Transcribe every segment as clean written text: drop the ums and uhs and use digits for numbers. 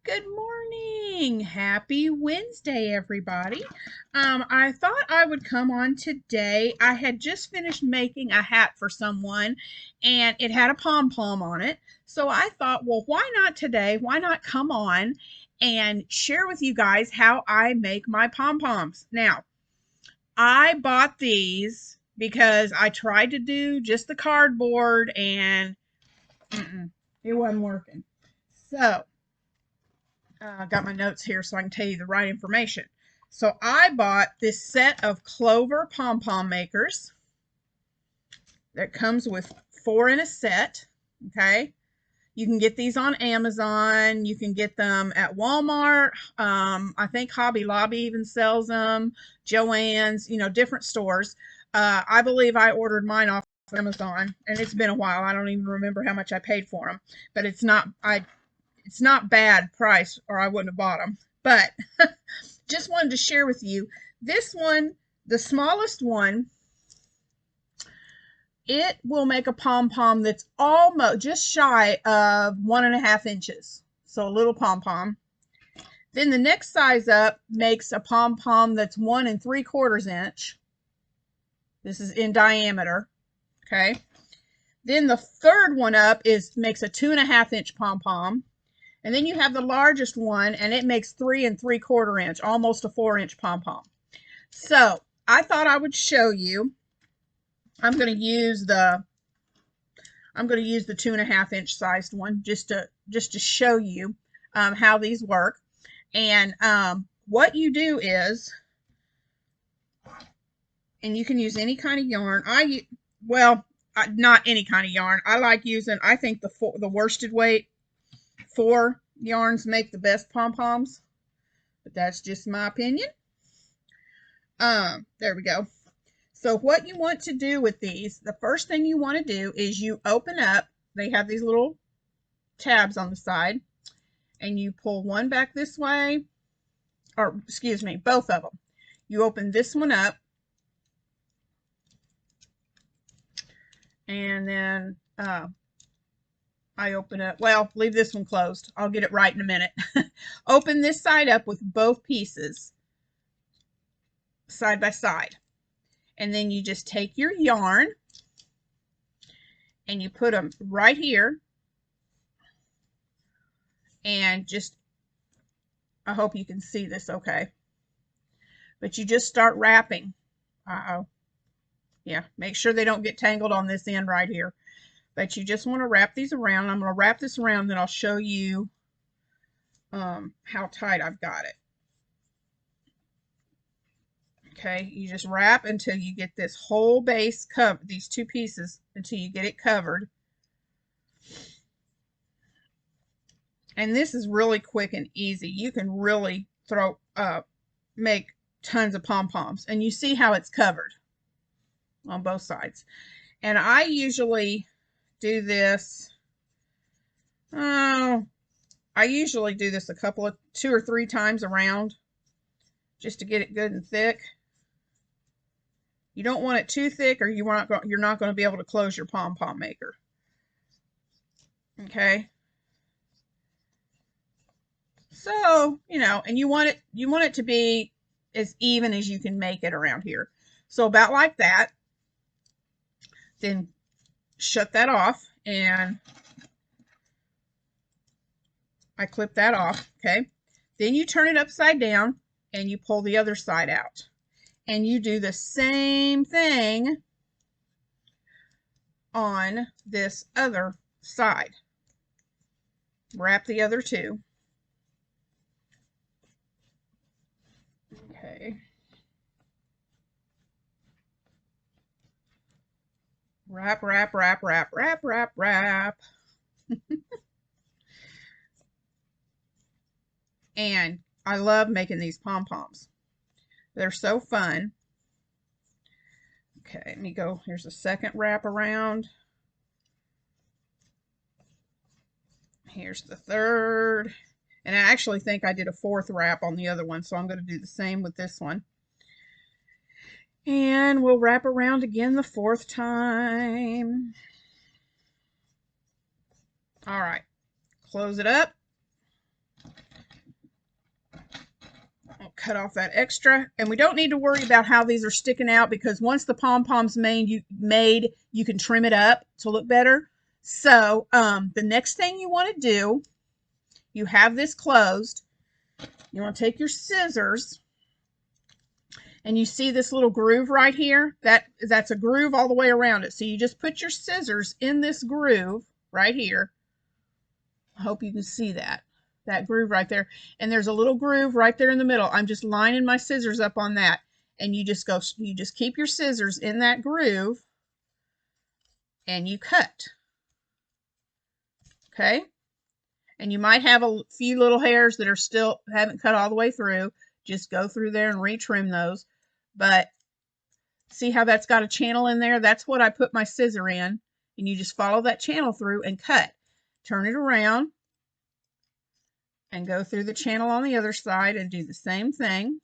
Good morning. Happy Wednesday, everybody. I thought I would come on today. I had just finished making a hat for someone and it had a pom pom on it. So I thought, well, why not today? Why not come on and share with you guys how I make my pom poms? Now, I bought these because I tried to do just the cardboard and it wasn't working. So, got my notes here so I can tell you the right information. So I bought this set of Clover Pom Pom makers that comes with 4 in a set. Okay. You can get these on Amazon. You can get them at Walmart. I think Hobby Lobby even sells them. Joann's, different stores. I believe I ordered mine off Amazon, and it's been a while. I don't even remember how much I paid for them, but it's not bad price or I wouldn't have bought them. But just wanted to share with you this one, the smallest one, it will make a pom pom that's almost just shy of 1.5 inches. So a little pom pom. Then the next size up makes a pom pom that's 1 3/4 inch. This is in diameter. Okay. Then the third one up makes a 2.5 inch pom pom. And then you have the largest one, and it makes 3 3/4 inch, almost a 4 inch pom pom. So I thought I would show you. I'm going to use the 2.5 inch sized one just to show you how these work. And what you do is, and you can use any kind of yarn. Not any kind of yarn. I like using. I think the worsted weight 4 yarns make the best pom-poms, but that's just my opinion. There we go. So what you want to do with these, the first thing you want to do is you open up, they have these little tabs on the side, and you pull one back this way, or excuse me, both of them. You open this one up, and then I open it, well, leave this one closed. I'll get it right in a minute. Open this side up with both pieces side by side. And then you just take your yarn and you put them right here. And just, I hope you can see this okay. But you just start wrapping. Uh-oh. Yeah, make sure they don't get tangled on this end right here. But you just want to wrap these around. I'm going to wrap this around, then I'll show you how tight I've got it. Okay, you just wrap until you get this whole base covered, these two pieces, until you get it covered. And this is really quick and easy. You can really make tons of pom-poms. And you see how it's covered on both sides. And I usually do this, I usually do this 2 or 3 times around just to get it good and thick. You don't want it too thick or you're not going to be able to close your pom-pom maker. Okay. So, and you want it to be as even as you can make it around here. So about like that. Then shut that off, and I clip that off. Okay. Then you turn it upside down and you pull the other side out. And you do the same thing on this other side. Wrap the other two. Okay. Wrap, wrap, wrap, wrap, wrap, wrap, wrap. And I love making these pom-poms. They're so fun. Okay, let me go. Here's a second wrap around. Here's the third. And I actually think I did a 4th wrap on the other one, so I'm going to do the same with this one. And we'll wrap around again the 4th time. All right, close it up. cut off that extra, and we don't need to worry about how these are sticking out because once the pom-poms made, you can trim it up to look better. So the next thing you want to do, you have this closed, you want to take your scissors, and you see this little groove right here, that's a groove all the way around it. So you just put your scissors in this groove right here. I hope you can see that groove right there. And there's a little groove right there in the middle. I'm just lining my scissors up on that. And you just keep your scissors in that groove and you cut. Okay? And you might have a few little hairs that are still haven't cut all the way through. Just go through there and retrim those. But see how that's got a channel in there? That's what I put my scissor in. And you just follow that channel through and cut. Turn it around and go through the channel on the other side and do the same thing.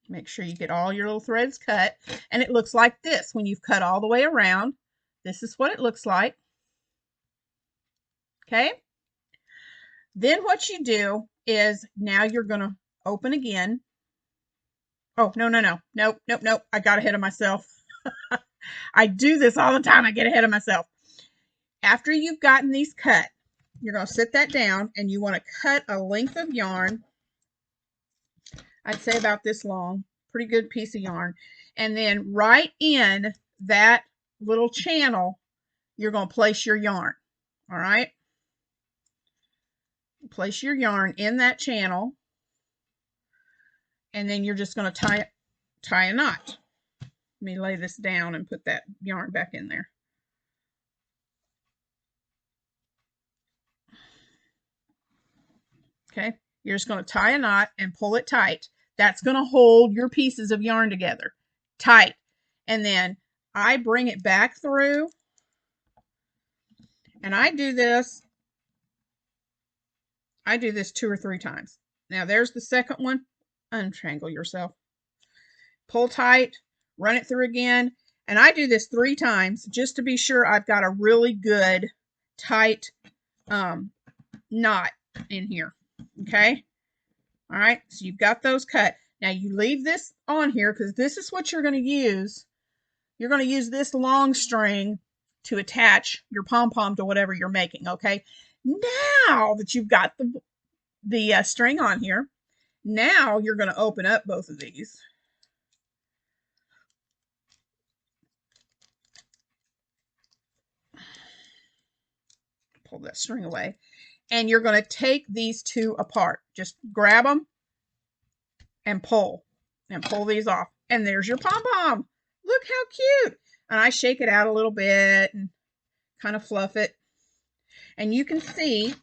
Make sure you get all your little threads cut. And it looks like this when you've cut all the way around. This is what it looks like. Okay? Then what you do is now you're going to open again. Oh, no. Nope. I got ahead of myself. I do this all the time. I get ahead of myself. After you've gotten these cut, you're going to sit that down and you want to cut a length of yarn. I'd say about this long. Pretty good piece of yarn. And then right in that little channel, you're going to place your yarn. All right? Place your yarn in that channel. And then you're just going to tie a knot. Let me lay this down and put that yarn back in there. Okay, you're just going to tie a knot and pull it tight. That's going to hold your pieces of yarn together tight. And then I bring it back through. And I do this 2 or 3 times. Now there's the second one. Untrangle yourself. Pull tight, run it through again. And I do this 3 times just to be sure I've got a really good tight knot in here. Okay. All right. So you've got those cut. Now you leave this on here because this is what you're going to use. You're going to use this long string to attach your pom-pom to whatever you're making. Okay. Now that you've got the string on here, now you're going to open up both of these. Pull that string away. And you're going to take these 2 apart. Just grab them and pull these off. And there's your pom-pom. Look how cute. And I shake it out a little bit and kind of fluff it. And you can see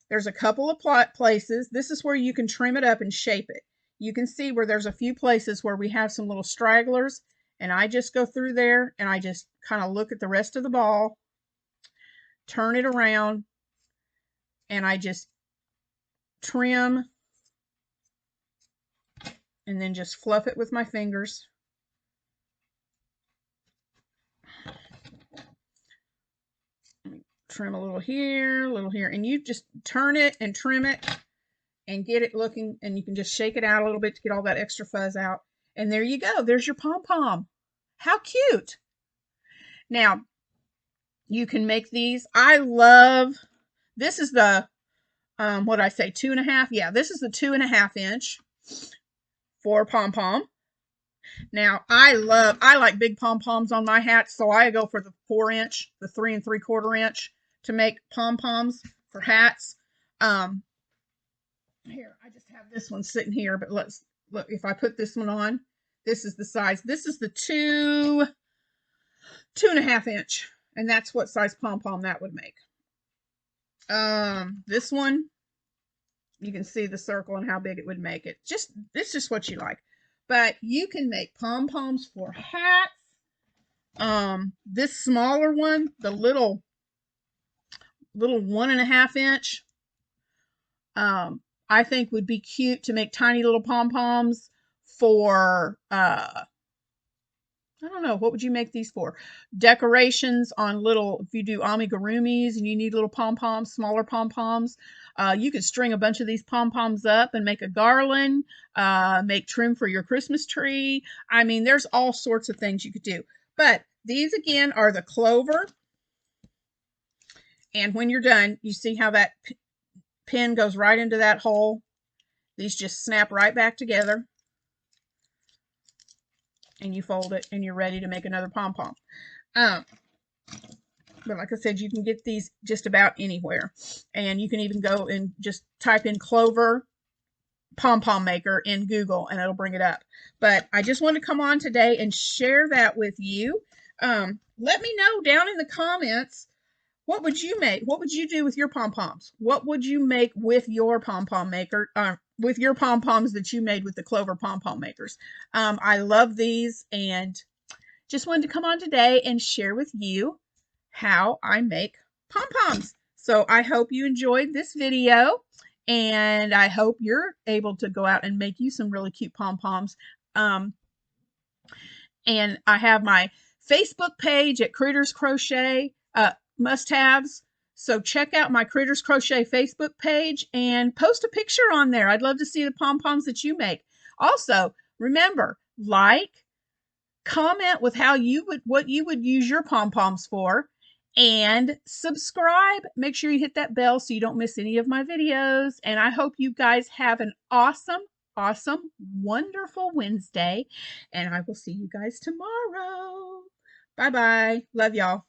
there's a couple of places. This is where you can trim it up and shape it. You can see where there's a few places where we have some little stragglers. And I just go through there and I just kind of look at the rest of the ball, turn it around, and I just trim and then just fluff it with my fingers. Trim a little here, and you just turn it and trim it and get it looking, and you can just shake it out a little bit to get all that extra fuzz out. And there you go. There's your pom-pom. How cute. Now, you can make these. I love, this is the, what did I say, 2.5? Yeah, this is the 2.5 inch for pom-pom. Now, I like big pom-poms on my hats, so I go for the 4 inch, the 3 3/4 inch to make pom-poms for hats. Here, I just have this one sitting here, but let's look. If I put this one on, this is the size. This is the 2.5 inch, and that's what size pom-pom that would make. This one, you can see the circle and how big it would make it. It's just what you like. But you can make pom-poms for hats. This smaller one, the little 1.5 inch, I think would be cute to make tiny little pom-poms for, I don't know, what would you make these for? Decorations on little, if you do amigurumis and you need little pom-poms, smaller pom-poms, you could string a bunch of these pom-poms up and make a garland, make trim for your Christmas tree. I mean, there's all sorts of things you could do. But these again are the Clover. And when you're done, you see how that pin goes right into that hole. These just snap right back together. And you fold it and you're ready to make another pom-pom. But like I said, you can get these just about anywhere. And you can even go and just type in Clover Pom Pom Maker in Google and it'll bring it up. But I just wanted to come on today and share that with you. Let me know down in the comments, what would you make? What would you do with your pom-poms? What would you make with your pom-pom maker? With your pom-poms that you made with the Clover Pom Pom Makers. I love these and just wanted to come on today and share with you how I make pom-poms. So I hope you enjoyed this video and I hope you're able to go out and make you some really cute pom-poms. And I have my Facebook page at Critters Crochet Must-Haves. So check out my Critters Crochet Facebook page and post a picture on there. I'd love to see the pom-poms that you make. Also, remember, like, comment with what you would use your pom-poms for, and subscribe. Make sure you hit that bell so you don't miss any of my videos. And I hope you guys have an awesome, wonderful Wednesday. And I will see you guys tomorrow. Bye-bye. Love y'all.